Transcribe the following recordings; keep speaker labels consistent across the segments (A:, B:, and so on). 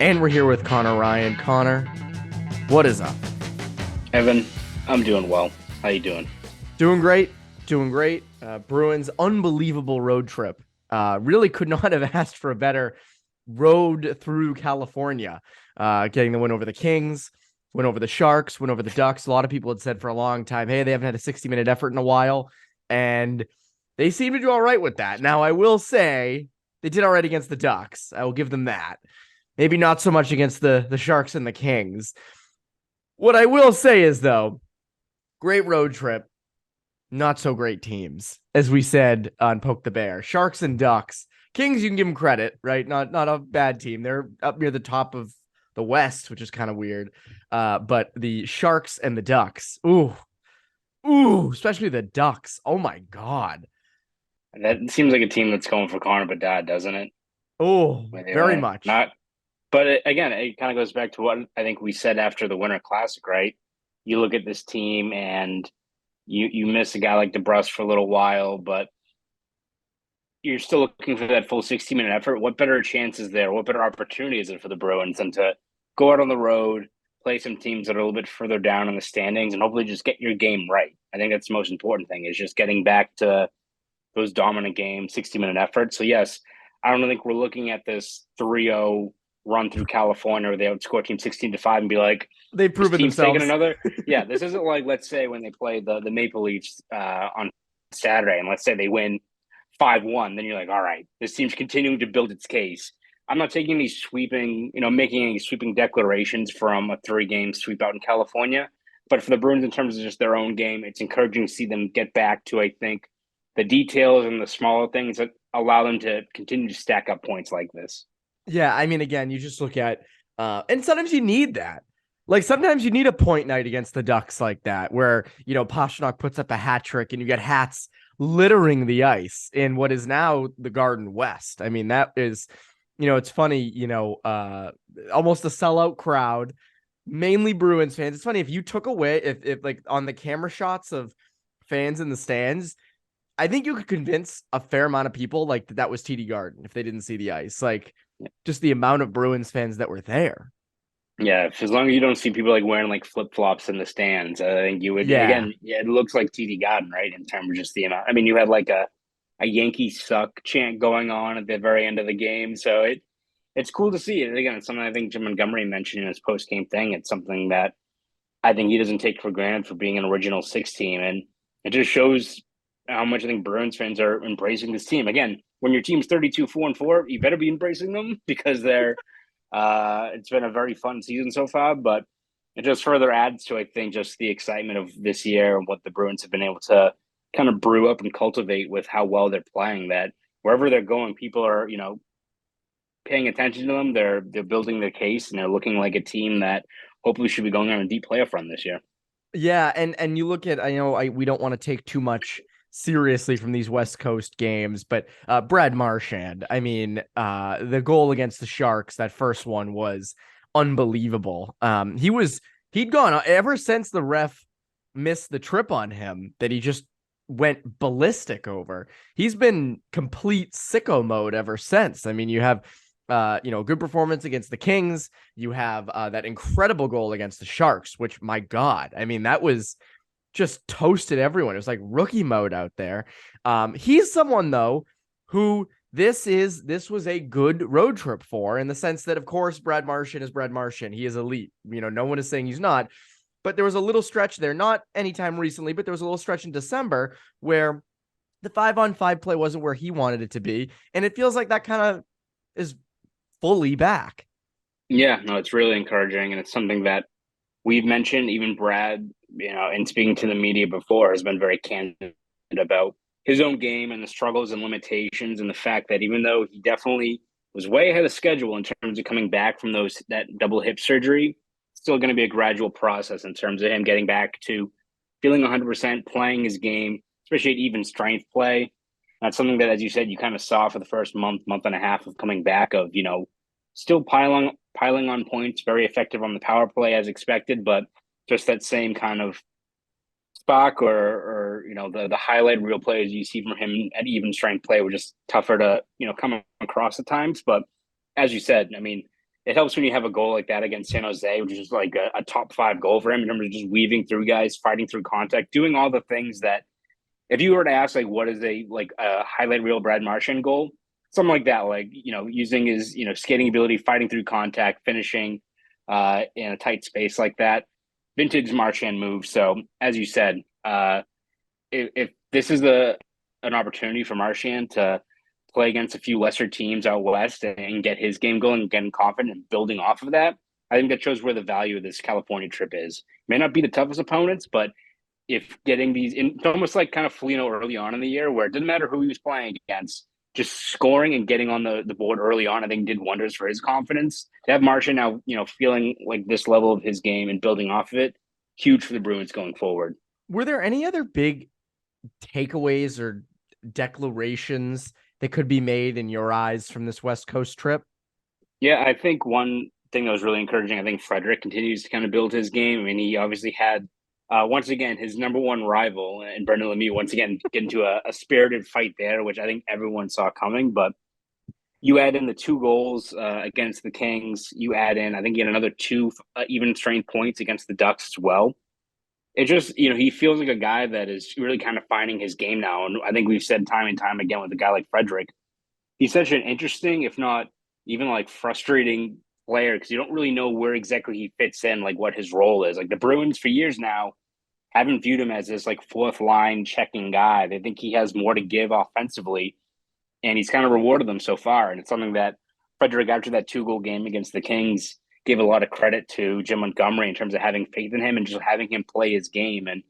A: And we're here with Conor Ryan. Conor, what is up?
B: Evan, I'm doing well. How you doing?
A: Doing great. Doing great. Bruins unbelievable road trip. Really could not have asked for a better road through California. Getting the win over the Kings, win over the Sharks, win over the Ducks. A lot of people had said for a long time, hey, they haven't had a 60-minute effort in a while. And they seem to do all right with that. Now, I will say they did all right against the Ducks. I will give them that. Maybe not so much against the Sharks and the Kings. What I will say is, though, great road trip, not so great teams, as we said on Poke the Bear. Sharks and Ducks. Kings, you can give them credit, right? Not a bad team. They're up near the top of the West, which is kind of weird. But the Sharks and the Ducks, especially the Ducks. Oh my God.
B: That seems like a team that's going for Conor Bedard, doesn't it?
A: Oh,
B: Where they
A: very
B: were
A: much.
B: not, but again, it kind of goes back to what I think we said after the Winter Classic, right? You look at this team and you miss a guy like DeBrus for a little while, but you're still looking for that full 60-minute effort. What better chance is there? What better opportunity is it for the Bruins than to go out on the road, play some teams that are a little bit further down in the standings, and hopefully just get your game right? I think that's the most important thing is just getting back to those dominant games, 60-minute efforts. So, yes, I don't think we're looking at this 3-0 run through California where they outscore team 16-5 and be like,
A: They've
B: this
A: proven
B: team's taking
A: themselves.
B: another. Yeah, this isn't like, let's say, when they play the Maple Leafs on Saturday, and let's say they win 5-1, then you're like, all right, this team's continuing to build its case. I'm not taking any sweeping, making any sweeping declarations from a 3-game sweep out in California. But for the Bruins, in terms of just their own game, it's encouraging to see them get back to, I think, the details and the smaller things that allow them to continue to stack up points like this.
A: Yeah, I mean, again, you just look at, and sometimes you need that. Like sometimes you need a point night against the Ducks like that, where Pastrnak puts up a hat trick and you get hats littering the ice in what is now the Garden West. I mean, that is, it's funny, almost a sellout crowd, mainly Bruins fans. It's funny if you took away if like on the camera shots of fans in the stands, I think you could convince a fair amount of people like that was TD Garden if they didn't see the ice. Like just the amount of Bruins fans that were there.
B: Yeah, as long as you don't see people like wearing like flip flops in the stands, I think you would.
A: Yeah.
B: Again, yeah, it looks like TD Garden, right? In terms of just the amount. I mean, you had like a Yankee suck chant going on at the very end of the game, so it's cool to see. And again, it's something I think Jim Montgomery mentioned in his post game thing. It's something that I think he doesn't take for granted for being an original six team, and it just shows how much I think Bruins fans are embracing this team. Again, when your team's 32-4-4, you better be embracing them because they're it's been a very fun season so far, but it just further adds to, I think, just the excitement of this year and what the Bruins have been able to kind of brew up and cultivate with how well they're playing. That wherever they're going, people are, paying attention to them. They're building their case and they're looking like a team that hopefully should be going on a deep playoff run this year.
A: Yeah, and you look at we don't want to take too much seriously from these West Coast games, but Brad Marchand, I mean, the goal against the Sharks, that first one was unbelievable. He'd gone ever since the ref missed the trip on him that he just went ballistic over. He's been complete sicko mode ever since. I mean, you have good performance against the Kings. You have that incredible goal against the Sharks, which, my God, I mean, that was just toasted everyone. It was like rookie mode out there. He's someone, though, who this was a good road trip for, in the sense that, of course, Brad Marchand is Brad Marchand. He is elite. No one is saying he's not. But there was a little stretch there, not anytime recently, but there was a little stretch in December where the 5-on-5 play wasn't where he wanted it to be. And it feels like that kind of is fully back.
B: Yeah, no, it's really encouraging, and it's something that we've mentioned. Even Brad, in speaking to the media before, has been very candid about his own game and the struggles and limitations, and the fact that even though he definitely was way ahead of schedule in terms of coming back from that double hip surgery, it's still going to be a gradual process in terms of him getting back to feeling 100%, playing his game, especially at even strength play. That's something that, as you said, you kind of saw for the first month and a half of coming back of, still piling on points, very effective on the power play as expected, but just that same kind of spark or the highlight reel plays you see from him at even strength play were just tougher to come across at times. But as you said, I mean, it helps when you have a goal like that against San Jose, which is like a top 5 goal for him in terms of just weaving through guys, fighting through contact, doing all the things that if you were to ask like what is a highlight reel Brad Marchand goal, something like that, like using his skating ability, fighting through contact, finishing in a tight space like that, vintage Marchand move. So as you said, if this is an opportunity for Marchand to play against a few lesser teams out west and get his game going and getting confident and building off of that, I think that shows where the value of this California trip is. May not be the toughest opponents, but if getting these in, it's almost like kind of Foligno early on in the year where it didn't matter who he was playing against, just scoring and getting on the board early on, I think did wonders for his confidence. To have Marchand now, feeling like this level of his game and building off of it, huge for the Bruins going forward.
A: Were there any other big takeaways or declarations that could be made in your eyes from this West Coast trip?
B: Yeah, I think one thing that was really encouraging, I think Frederic continues to kind of build his game. I mean, he obviously had, once again, his number one rival and Brendan Lemieux, once again, get into a spirited fight there, which I think everyone saw coming. But you add in the 2 goals against the Kings. You add in, I think, he had another 2 even strength points against the Ducks as well. It just, he feels like a guy that is really kind of finding his game now. And I think we've said time and time again with a guy like Frederic, he's such an interesting, if not even like frustrating player, because you don't really know where exactly he fits in, like what his role is. Like the Bruins for years now haven't viewed him as this like 4th line checking guy. They think he has more to give offensively, and he's kind of rewarded them so far. And it's something that Frederic, after that 2-goal game against the Kings, gave a lot of credit to Jim Montgomery in terms of having faith in him and just having him play his game. And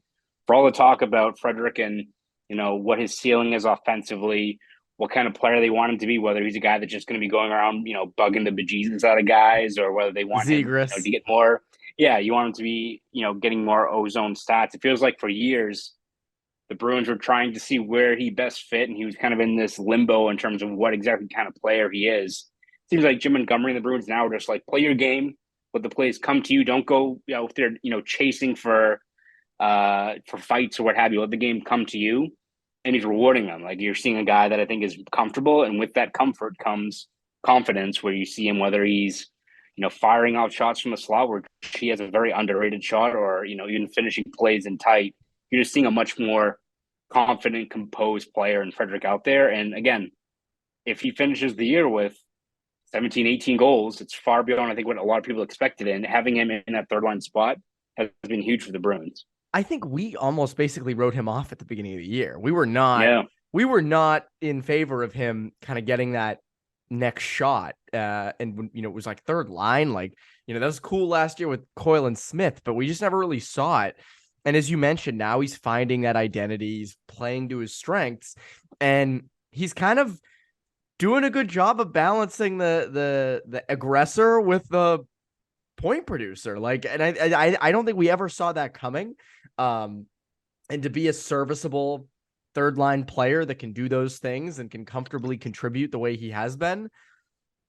B: for all the talk about Frederic and, what his ceiling is offensively, what kind of player they want him to be, whether he's a guy that's just going to be going around, bugging the bejesus out of guys, or whether they want him to get more. Yeah, you want him to be, getting more ozone stats. It feels like for years, the Bruins were trying to see where he best fit, and he was kind of in this limbo in terms of what exactly kind of player he is. Seems like Jim Montgomery and the Bruins now are just like, play your game, let the plays come to you. Don't go if they're chasing for fights or what have you. Let the game come to you, and he's rewarding them. Like you're seeing a guy that I think is comfortable, and with that comfort comes confidence. Where you see him, whether he's firing out shots from the slot, where he has a very underrated shot, or even finishing plays in tight. You're just seeing a much more confident, composed player in Frederic out there. And again, if he finishes the year with 17, 18 goals, it's far beyond, I think, what a lot of people expected. And having him in that 3rd line spot has been huge for the Bruins.
A: I think we almost basically wrote him off at the beginning of the year. We were not in favor of him kind of getting that next shot. And it was like 3rd line, like, that was cool last year with Coyle and Smith, but we just never really saw it. And as you mentioned, now he's finding that identity. He's playing to his strengths, and he's kind of doing a good job of balancing the aggressor with the point producer. Like, and I don't think we ever saw that coming. And to be a serviceable 3rd line player that can do those things and can comfortably contribute the way he has been.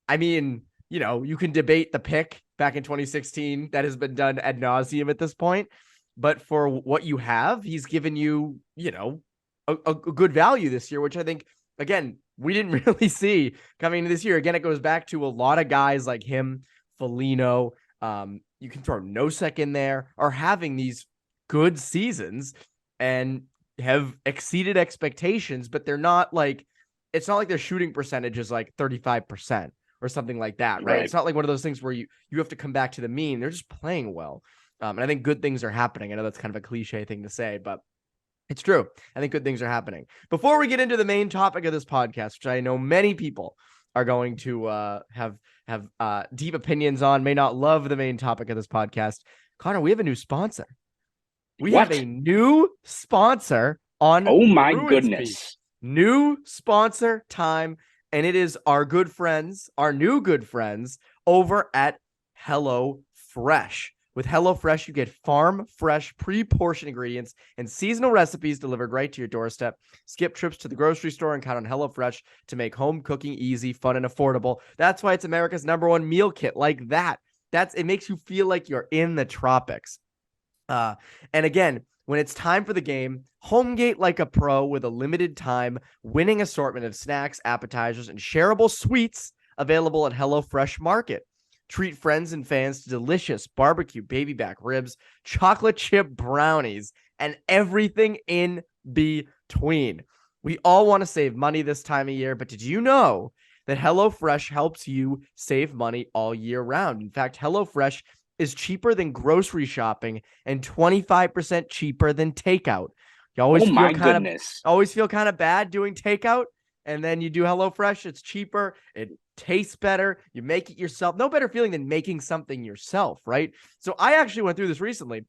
A: I mean, you can debate the pick back in 2016 that has been done ad nauseum at this point, but for what you have, he's given you, a good value this year, which I think, again, we didn't really see coming into this year. Again, it goes back to a lot of guys like him, Foligno, you can throw Nosek in there, are having these good seasons and have exceeded expectations, but they're not like, it's not like their shooting percentage is like 35% or something like that, right? It's not like one of those things where you have to come back to the mean. They're just playing well. And I think good things are happening. I know that's kind of a cliche thing to say, but it's true. I think good things are happening. Before we get into the main topic of this podcast, which I know many people are going to have deep opinions on, may not love the main topic of this podcast. Connor, we have a new sponsor. We have a new sponsor on.
B: Oh my goodness.
A: New sponsor time. And it is our good friends, our new good friends over at HelloFresh. With HelloFresh, you get farm fresh, pre-portioned ingredients and seasonal recipes delivered right to your doorstep. Skip trips to the grocery store and count on HelloFresh to make home cooking easy, fun, and affordable. That's why it's America's #1 meal kit like that. It makes you feel like you're in the tropics. And again, when it's time for the game, homegate like a pro with a limited time winning assortment of snacks, appetizers, and shareable sweets available at HelloFresh Market. Treat friends and fans to delicious barbecue baby back ribs, chocolate chip brownies, and everything in between. We all want to save money this time of year, but did you know that HelloFresh helps you save money all year round? In fact, HelloFresh is cheaper than grocery shopping and 25% cheaper than takeout. You always feel kind of bad doing takeout, and then you do HelloFresh. It's cheaper. It tastes better. You make it yourself. No better feeling than making something yourself, right? So I actually went through this recently.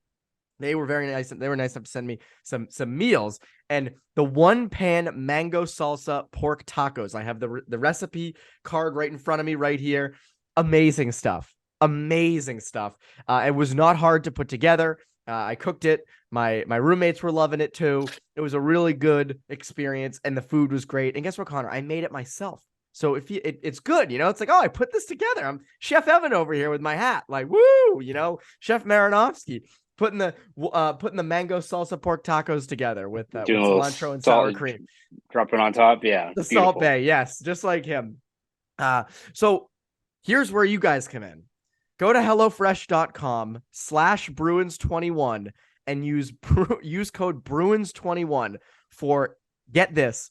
A: They were very nice. They were nice enough to send me some meals, and the one pan mango salsa pork tacos. I have the recipe card right in front of me right here. Amazing stuff. Amazing stuff. It was not hard to put together. I cooked it. My roommates were loving it too. It was a really good experience, and the food was great. And guess what, Connor? I made it myself. So if it's good, it's like, oh, I put this together. I'm Chef Evan over here with my hat, like, woo, Chef Marinofsky putting the mango salsa pork tacos together with cilantro and sour cream.
B: Dropping on top, yeah.
A: The Salt Bay, yes, just like him. So here's where you guys come in. Go to HelloFresh.com/Bruins21 and use code Bruins21 for, get this,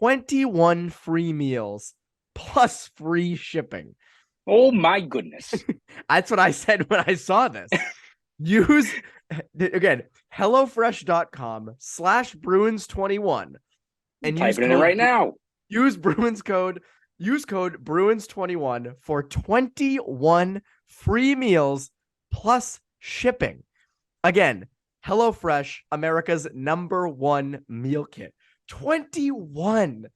A: 21 free meals plus free shipping.
B: Oh my goodness.
A: That's what I said when I saw this. Use, again, HelloFresh.com/Bruins21 and
B: type it in right now.
A: Use code Bruins21 for 21 free meals plus shipping. Again, HelloFresh, America's #1 meal kit. 21.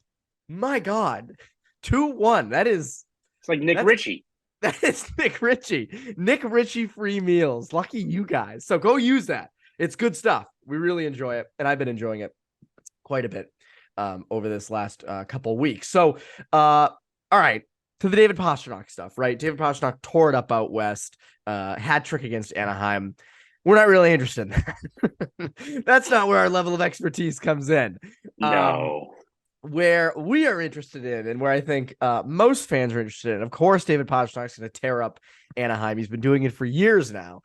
A: My God. 2-1. It's
B: like Nick Ritchie.
A: That is Nick Ritchie. Nick Ritchie free meals. Lucky you guys. So go use that. It's good stuff. We really enjoy it. And I've been enjoying it quite a bit over this last couple weeks. So, all right, to the David Pastrnak stuff, right? David Pastrnak tore it up out west, hat trick against Anaheim. We're not really interested in that. That's not where our level of expertise comes in.
B: No.
A: Where we are interested in, and where I think most fans are interested in, of course, David Pastrnak's going to tear up Anaheim. He's been doing it for years now.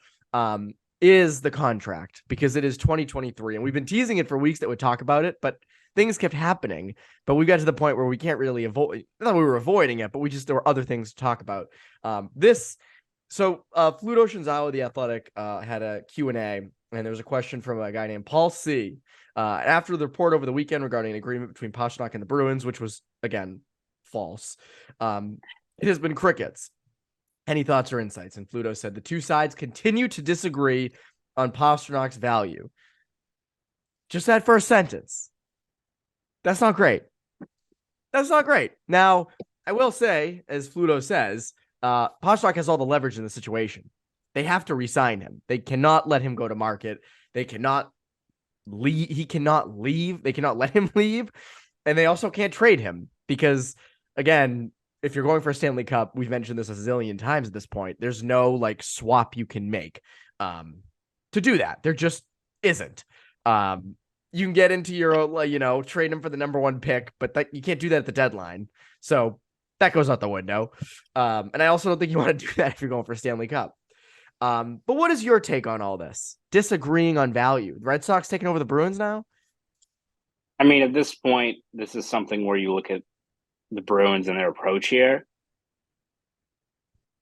A: Is the contract, because it is 2023, and we've been teasing it for weeks that would talk about it, but things kept happening. But we got to the point where we can't really avoid. Not that we were avoiding it, but there were other things to talk about. So Fluto Shinzawa, the Athletic, had a Q&A, and there was a question from a guy named Paul C. After the report over the weekend regarding an agreement between Pastrnak and the Bruins, which was, again, false. It has been crickets. Any thoughts or insights? And Fluto said the two sides continue to disagree on Pasternak's value. Just that first sentence. That's not great. That's not great. Now, I will say, as Fluto says, Pastrnak has all the leverage in the situation. They have to re-sign him. They cannot let him go to market. They cannot leave. He cannot leave. They cannot let him leave. And they also can't trade him because, again, if you're going for a Stanley Cup, we've mentioned this a zillion times at this point, there's no swap you can make to do that. There just isn't. You can get into your, trade him for the #1 pick, but you can't do that at the deadline. So that goes out the window. And I also don't think you want to do that if you're going for a Stanley Cup. But what is your take on all this? Disagreeing on value. The Red Sox taking over the Bruins now?
B: I mean, at this point, this is something where you look at the Bruins and their approach here.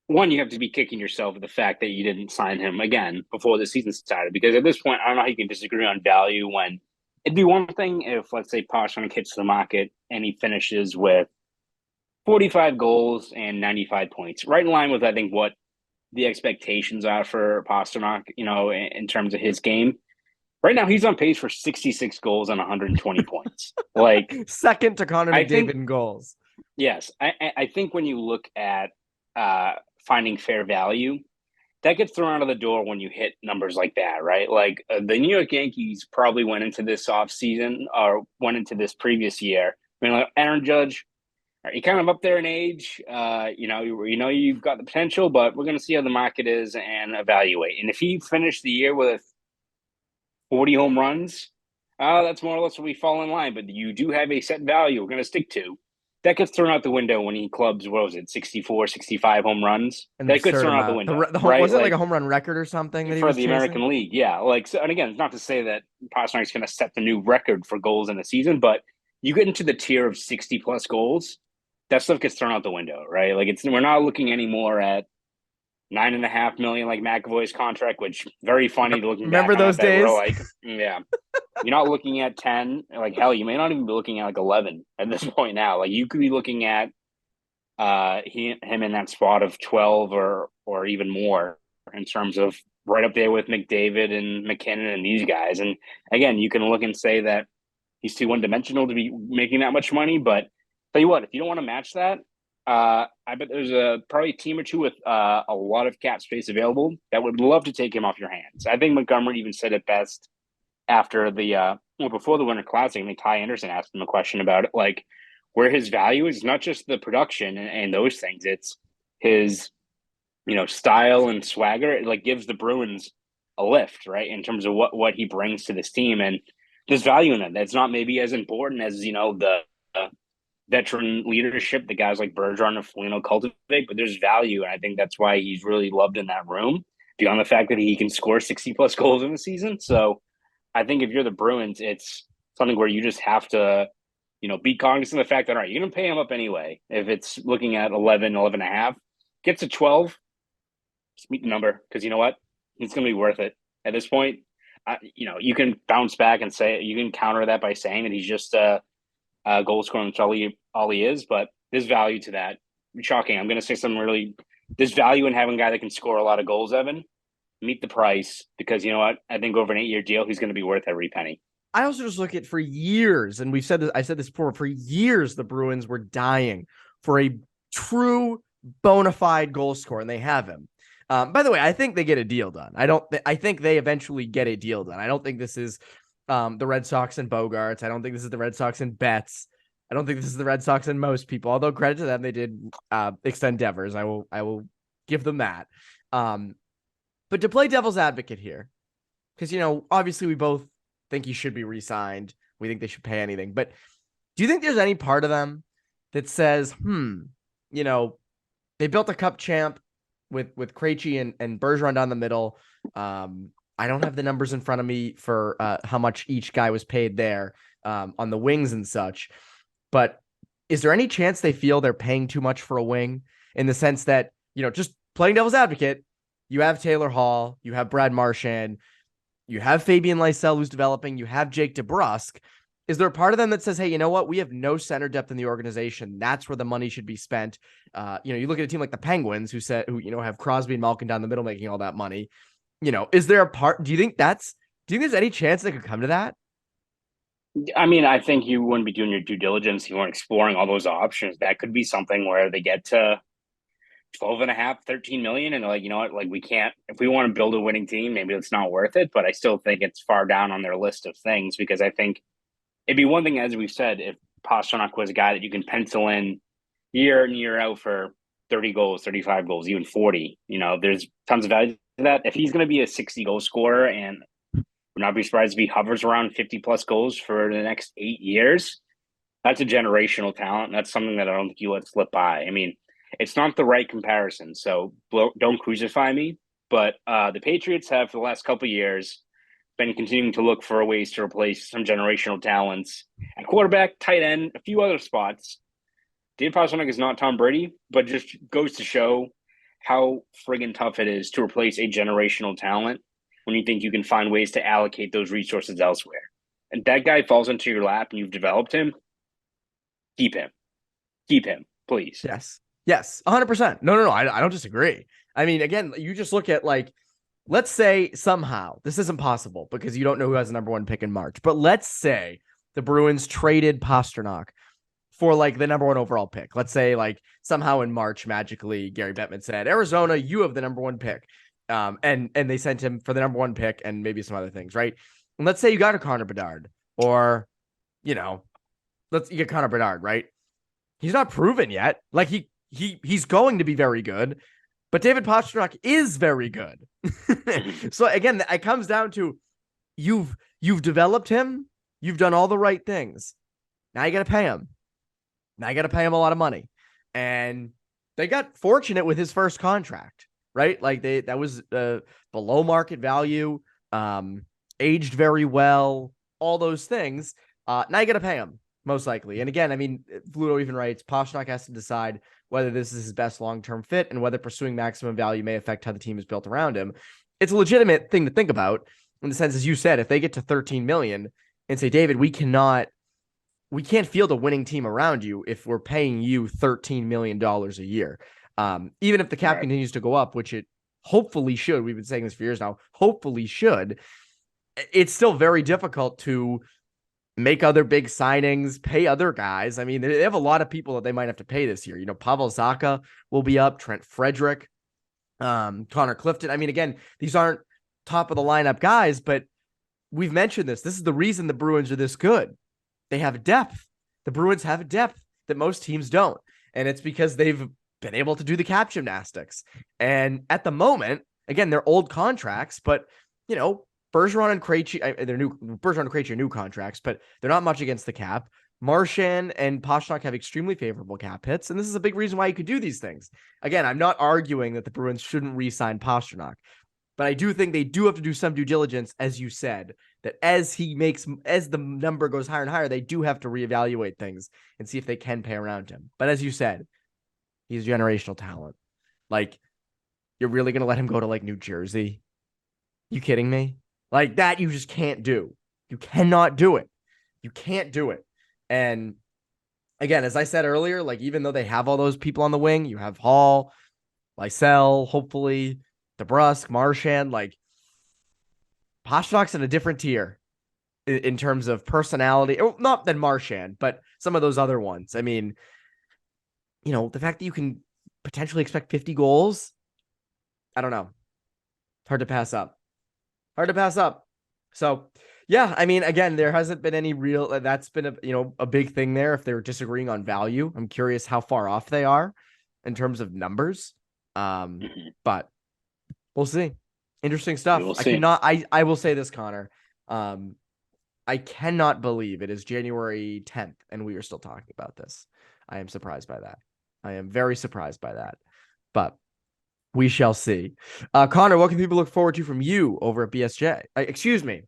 B: One, you have to be kicking yourself at the fact that you didn't sign him again before the season started. Because at this point, I don't know how you can disagree on value when it'd be one thing if, let's say, Pastrnak hits the market and he finishes with 45 goals and 95 points. Right in line with, I think, what the expectations are for Pastrnak, in terms of his game. Right now, he's on pace for 66 goals and 120 points.
A: Second to Conor McDavid in goals.
B: Yes. I think when you look at finding fair value, that gets thrown out of the door when you hit numbers like that, right? The New York Yankees probably went into this offseason or went into this previous year. I mean, Aaron Judge, you're kind of up there in age. You've got the potential, but we're going to see how the market is and evaluate. And if he finished the year with 40 home runs, that's more or less where we fall in line. But you do have a set value we're going to stick to. that gets thrown out the window when he clubs, what was it, 64, 65 home runs.
A: An
B: That gets
A: absurd
B: thrown out the
A: amount.
B: window,
A: The
B: right?
A: wasn't like a home run record or something that he
B: for
A: was
B: the
A: chasing?
B: American League, yeah. Like, so, and again, it's not to say that Pastrnak's going to set the new record for goals in a season, but you get into the tier of 60 plus goals, that stuff gets thrown out the window, right? Like, we're not looking anymore at $9.5 million like McAvoy's contract, which very funny looking back
A: Remember
B: on
A: those
B: it, that
A: days?
B: we're like, yeah. You're not looking at 10, like hell, you may not even be looking at like 11 at this point now. Like, you could be looking at him in that spot of 12 or even more in terms of right up there with McDavid and McKinnon and these guys. And again, you can look and say that he's too one-dimensional to be making that much money, but tell you what, if you don't want to match that, I bet there's probably a team or two with a lot of cap space available that would love to take him off your hands. I think Montgomery even said it best after before the Winter Classic. I think Ty Anderson asked him a question about it, like where his value is not just the production and those things. It's his, style and swagger. It like gives the Bruins a lift, right? In terms of what he brings to this team. And there's value in it. That's not maybe as important as, the veteran leadership that guys like Bergeron and Foligno cultivate, but there's value. And I think that's why he's really loved in that room, beyond the fact that he can score 60 plus goals in the season. So I think if you're the Bruins, it's something where you just have to, be cognizant of the fact that, all right, you're going to pay him up anyway. If it's looking at 11 and a half, get to 12, just meet the number. Because you know what? It's going to be worth it at this point. You can bounce back and say, you can counter that by saying that he's just goal scoring, which all he is, but there's value to that. Shocking. I'm going to say something really, there's value in having a guy that can score a lot of goals, Evan. Meet the price, because you know what? I think over an 8-year deal, he's going to be worth every penny.
A: I also just look at for years, and we've said this, I said this before, for years, the Bruins were dying for a true bona fide goal scorer, and they have him. By the way, I think they get a deal done. I think they eventually get a deal done. I don't think this is the Red Sox and Bogarts. I don't think this is the Red Sox and Betts. I don't think this is the Red Sox and most people, although credit to them, they did extend Devers. I will give them that. But to play devil's advocate here, because, obviously we both think he should be re-signed. We think they should pay anything. But do you think there's any part of them that says, they built a cup champ with Krejci and Bergeron down the middle. I don't have the numbers in front of me for how much each guy was paid there on the wings and such. But is there any chance they feel they're paying too much for a wing, in the sense that, just playing devil's advocate, you have Taylor Hall, you have Brad Marchand, you have Fabian Lysell who's developing, you have Jake DeBrusk. Is there a part of them that says, hey, you know what? We have no center depth in the organization. That's where the money should be spent. You look at a team like the Penguins who have Crosby and Malkin down the middle making all that money. Is there a part? Do you think there's any chance they could come to that?
B: I mean, I think you wouldn't be doing your due diligence. You weren't exploring all those options. That could be something where they get to 12 and a half, 13 million. And they're like, you know what, like we can't, if we want to build a winning team, maybe it's not worth it. But I still think it's far down on their list of things, because I think it'd be one thing, as we've said, if Pastrnak was a guy that you can pencil in year in, year out for 30 goals, 35 goals, even 40. There's tons of value to that. If he's going to be a 60 goal scorer, and would not be surprised if he hovers around 50 plus goals for the next 8 years, that's a generational talent. That's something that I don't think you let slip by. I mean, it's not the right comparison, so don't crucify me. But the Patriots have, for the last couple of years, been continuing to look for ways to replace some generational talents at quarterback, tight end, a few other spots. David Pastrnak is not Tom Brady, but just goes to show how friggin' tough it is to replace a generational talent when you think you can find ways to allocate those resources elsewhere. And that guy falls into your lap and you've developed him. Keep him, please.
A: Yes, 100%. No, I don't disagree. I mean, again, you just look at, like, let's say somehow, this isn't possible because you don't know who has the number one pick in March, but let's say the Bruins traded Pastrnak for like the number one overall pick. Let's say like somehow in March, magically, Gary Bettman said, Arizona, you have the number one pick. And they sent him for the number one pick and maybe some other things, right? And let's say you got a Conor Bedard, or, you get Conor Bedard, right? He's not proven yet. Like he's going to be very good, but David Pastrnak is very good. So again, it comes down to you've developed him. You've done all the right things. Now you got to pay him. Now I got to pay him a lot of money. And they got fortunate with his first contract, right? Like that was below market value, aged very well, all those things. Now you got to pay him, most likely. And again, I mean, Fluto even writes, Pastrnak has to decide whether this is his best long-term fit and whether pursuing maximum value may affect how the team is built around him. It's a legitimate thing to think about in the sense, as you said, if they get to 13 million and say, David, we can't field a winning team around you if we're paying you $13 million a year. Even if the cap continues to go up, which it hopefully should, we've been saying this for years now, hopefully should, it's still very difficult to make other big signings, pay other guys. I mean, they have a lot of people that they might have to pay this year. You know, Pavel Zacha will be up, Trent Frederic, Connor Clifton. I mean, again, these aren't top of the lineup guys, but we've mentioned this. This is the reason the Bruins are this good. They have depth. The Bruins have depth that most teams don't. And it's because they've been able to do the cap gymnastics. And at the moment, again, they're old contracts, but, you know, Bergeron and Krejci, Bergeron and Krejci are new contracts, but they're not much against the cap. Marchand and Pastrnak have extremely favorable cap hits, and this is a big reason why you could do these things. Again, I'm not arguing that the Bruins shouldn't re-sign Pastrnak, but I do think they do have to do some due diligence, as you said, that as the number goes higher and higher, they do have to reevaluate things and see if they can pay around him. But as you said, he's a generational talent. Like, you're really going to let him go to like New Jersey? You kidding me? Like that, you just can't do. You cannot do it. You can't do it. And again, as I said earlier, like even though they have all those people on the wing, you have Hall, Lysell, hopefully, DeBrusk, Marchand, like Pasternak's in a different tier in terms of personality. Not than Marchand, but some of those other ones. I mean, you know, the fact that you can potentially expect 50 goals, I don't know. It's hard to pass up. So, yeah, I mean, again, there hasn't been any real, that's been a big thing there. If they're disagreeing on value, I'm curious how far off they are in terms of numbers. But we'll see. Interesting stuff. I will say this, Connor. I cannot believe it is January 10th and we are still talking about this. I am surprised by that. I am very surprised by that. But we shall see. Connor, what can people look forward to from you over at BSJ? Excuse me.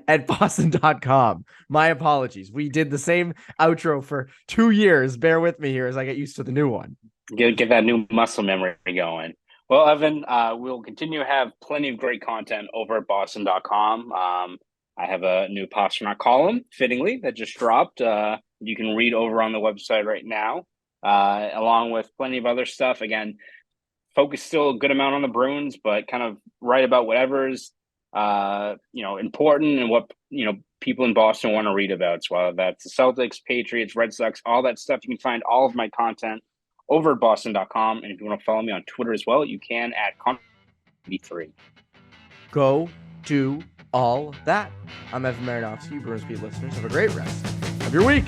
A: At Boston.com. My apologies. We did the same outro for 2 years. Bear with me here as I get used to the new one.
B: Get that new muscle memory going. Well, Evan, we'll continue to have plenty of great content over at Boston.com. I have a new Pastrnak column, fittingly, that just dropped. You can read over on the website right now. Along with plenty of other stuff. Again, focus still a good amount on the Bruins, but kind of write about whatever's important and what people in Boston want to read about. So whether that's the Celtics, Patriots, Red Sox, all that stuff, you can find all of my content over at Boston.com. And if you want to follow me on Twitter as well, you can at Conor83.
A: Go do all that. I'm Evan Marinofsky. Bruins Beat listeners, have a great rest of your week.